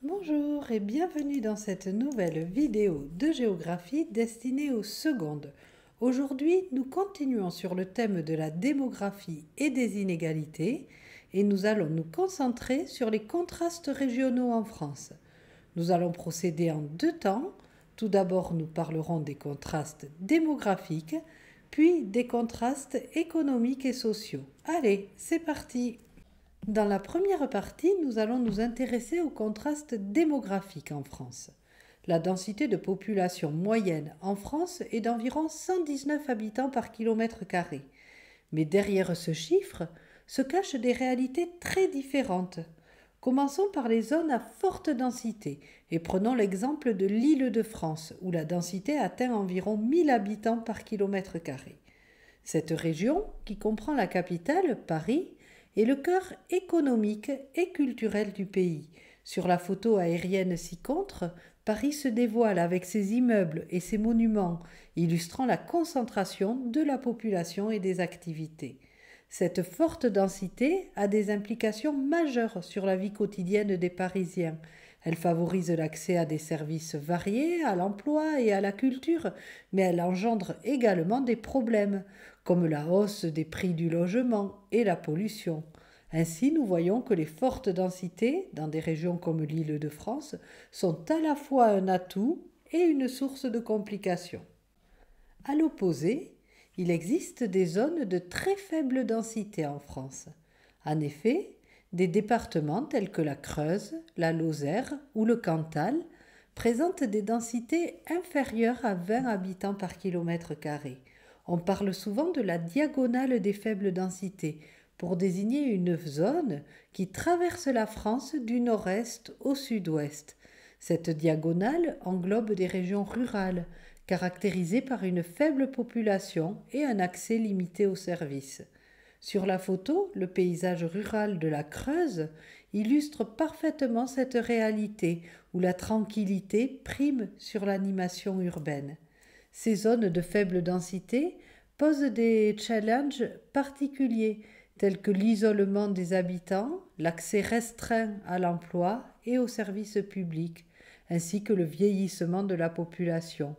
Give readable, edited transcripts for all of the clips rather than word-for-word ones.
Bonjour et bienvenue dans cette nouvelle vidéo de géographie destinée aux secondes. Aujourd'hui, nous continuons sur le thème de la démographie et des inégalités et nous allons nous concentrer sur les contrastes régionaux en France. Nous allons procéder en deux temps. Tout d'abord, nous parlerons des contrastes démographiques, puis des contrastes économiques et sociaux. Allez, c'est parti! Dans la première partie, nous allons nous intéresser au contraste démographique en France. La densité de population moyenne en France est d'environ 119 habitants par kilomètre carré. Mais derrière ce chiffre se cachent des réalités très différentes. Commençons par les zones à forte densité et prenons l'exemple de l'Île-de-France où la densité atteint environ 1000 habitants par kilomètre carré. Cette région, qui comprend la capitale, Paris, est le cœur économique et culturel du pays. Sur la photo aérienne ci-contre, Paris se dévoile avec ses immeubles et ses monuments, illustrant la concentration de la population et des activités. Cette forte densité a des implications majeures sur la vie quotidienne des Parisiens. Elle favorise l'accès à des services variés, à l'emploi et à la culture, mais elle engendre également des problèmes, comme la hausse des prix du logement et la pollution. Ainsi, nous voyons que les fortes densités, dans des régions comme l'Île-de-France, sont à la fois un atout et une source de complications. À l'opposé, il existe des zones de très faible densité en France. En effet, des départements tels que la Creuse, la Lozère ou le Cantal présentent des densités inférieures à 20 habitants par kilomètre carré. On parle souvent de la diagonale des faibles densités pour désigner une zone qui traverse la France du nord-est au sud-ouest. Cette diagonale englobe des régions rurales, caractérisées par une faible population et un accès limité aux services. Sur la photo, le paysage rural de la Creuse illustre parfaitement cette réalité où la tranquillité prime sur l'animation urbaine. Ces zones de faible densité posent des challenges particuliers tels que l'isolement des habitants, l'accès restreint à l'emploi et aux services publics, ainsi que le vieillissement de la population.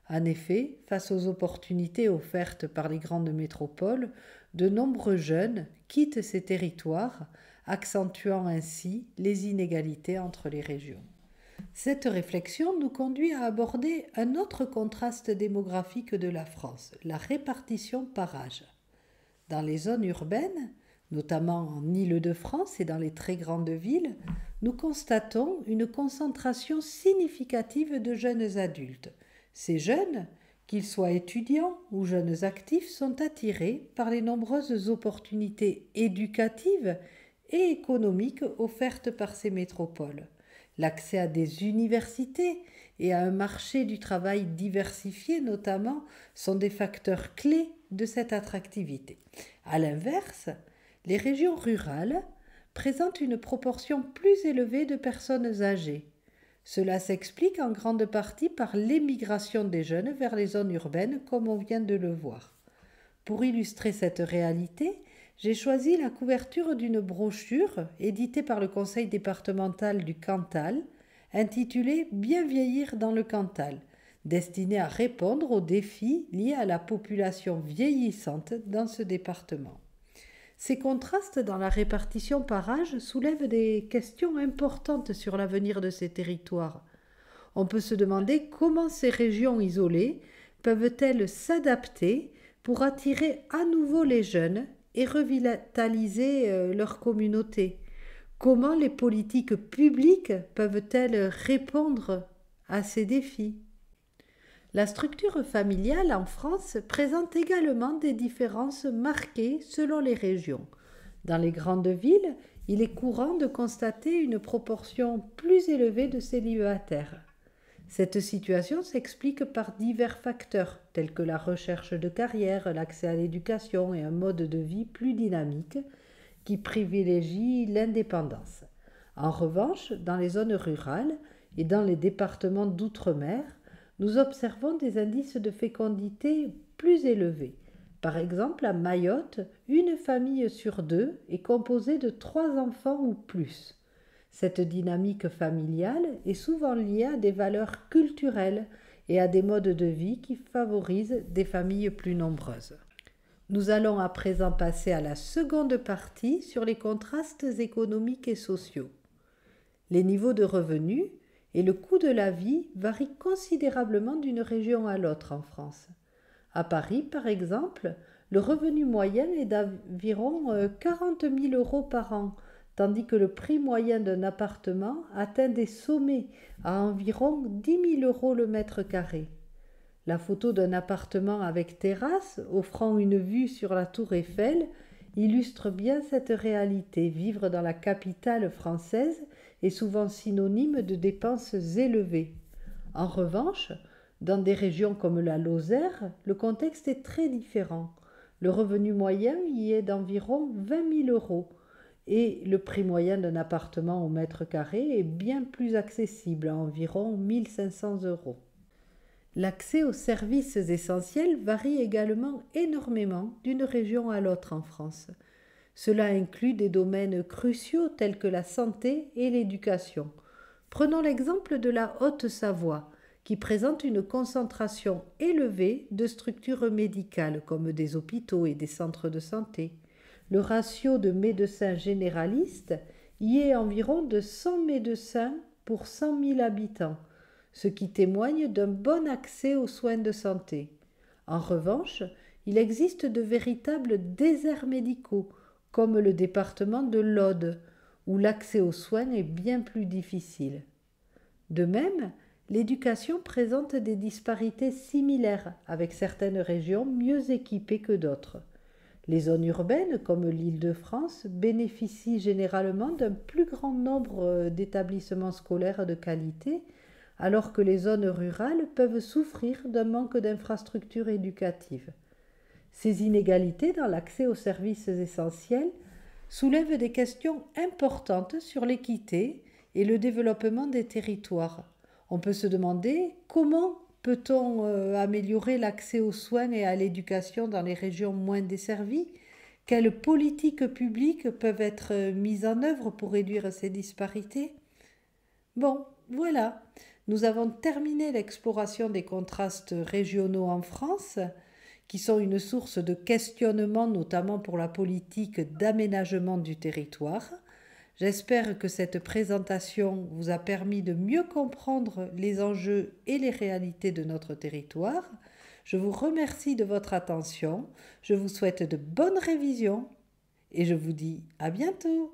En effet, face aux opportunités offertes par les grandes métropoles, de nombreux jeunes quittent ces territoires, accentuant ainsi les inégalités entre les régions. Cette réflexion nous conduit à aborder un autre contraste démographique de la France, la répartition par âge. Dans les zones urbaines, notamment en Île-de-France et dans les très grandes villes, nous constatons une concentration significative de jeunes adultes. Ces jeunes, qu'ils soient étudiants ou jeunes actifs, sont attirés par les nombreuses opportunités éducatives et économiques offertes par ces métropoles. L'accès à des universités et à un marché du travail diversifié notamment sont des facteurs clés de cette attractivité. A l'inverse, les régions rurales présentent une proportion plus élevée de personnes âgées. Cela s'explique en grande partie par l'émigration des jeunes vers les zones urbaines comme on vient de le voir. Pour illustrer cette réalité, j'ai choisi la couverture d'une brochure éditée par le conseil départemental du Cantal, intitulée Bien vieillir dans le Cantal, destinée à répondre aux défis liés à la population vieillissante dans ce département. Ces contrastes dans la répartition par âge soulèvent des questions importantes sur l'avenir de ces territoires. On peut se demander comment ces régions isolées peuvent-elles s'adapter pour attirer à nouveau les jeunes et revitaliser leur communauté. Comment les politiques publiques peuvent-elles répondre à ces défis? La structure familiale en France présente également des différences marquées selon les régions. Dans les grandes villes, il est courant de constater une proportion plus élevée de célibataires. Cette situation s'explique par divers facteurs tels que la recherche de carrière, l'accès à l'éducation et un mode de vie plus dynamique qui privilégie l'indépendance. En revanche, dans les zones rurales et dans les départements d'outre-mer, nous observons des indices de fécondité plus élevés. Par exemple, à Mayotte, une famille sur deux est composée de 3 enfants ou plus. Cette dynamique familiale est souvent liée à des valeurs culturelles et à des modes de vie qui favorisent des familles plus nombreuses. Nous allons à présent passer à la seconde partie sur les contrastes économiques et sociaux. Les niveaux de revenus et le coût de la vie varient considérablement d'une région à l'autre en France. À Paris, par exemple, le revenu moyen est d'environ 40 000 euros par an, tandis que le prix moyen d'un appartement atteint des sommets à environ 10 000 euros le mètre carré. La photo d'un appartement avec terrasse offrant une vue sur la tour Eiffel illustre bien cette réalité. Vivre dans la capitale française est souvent synonyme de dépenses élevées. En revanche, dans des régions comme la Lozère, le contexte est très différent. Le revenu moyen y est d'environ 20 000 euros et le prix moyen d'un appartement au mètre carré est bien plus accessible, à environ 1 500 euros. L'accès aux services essentiels varie également énormément d'une région à l'autre en France. Cela inclut des domaines cruciaux tels que la santé et l'éducation. Prenons l'exemple de la Haute-Savoie, qui présente une concentration élevée de structures médicales comme des hôpitaux et des centres de santé. Le ratio de médecins généralistes y est environ de 100 médecins pour 100 000 habitants, ce qui témoigne d'un bon accès aux soins de santé. En revanche, il existe de véritables déserts médicaux, comme le département de l'Aude, où l'accès aux soins est bien plus difficile. De même, l'éducation présente des disparités similaires, avec certaines régions mieux équipées que d'autres. Les zones urbaines, comme l'Île-de-France, bénéficient généralement d'un plus grand nombre d'établissements scolaires de qualité, alors que les zones rurales peuvent souffrir d'un manque d'infrastructures éducatives. Ces inégalités dans l'accès aux services essentiels soulèvent des questions importantes sur l'équité et le développement des territoires. On peut se demander comment peut-on améliorer l'accès aux soins et à l'éducation dans les régions moins desservies? Quelles politiques publiques peuvent être mises en œuvre pour réduire ces disparités? Bon, voilà, nous avons terminé l'exploration des contrastes régionaux en France, qui sont une source de questionnement, notamment pour la politique d'aménagement du territoire. J'espère que cette présentation vous a permis de mieux comprendre les enjeux et les réalités de notre territoire. Je vous remercie de votre attention, je vous souhaite de bonnes révisions et je vous dis à bientôt.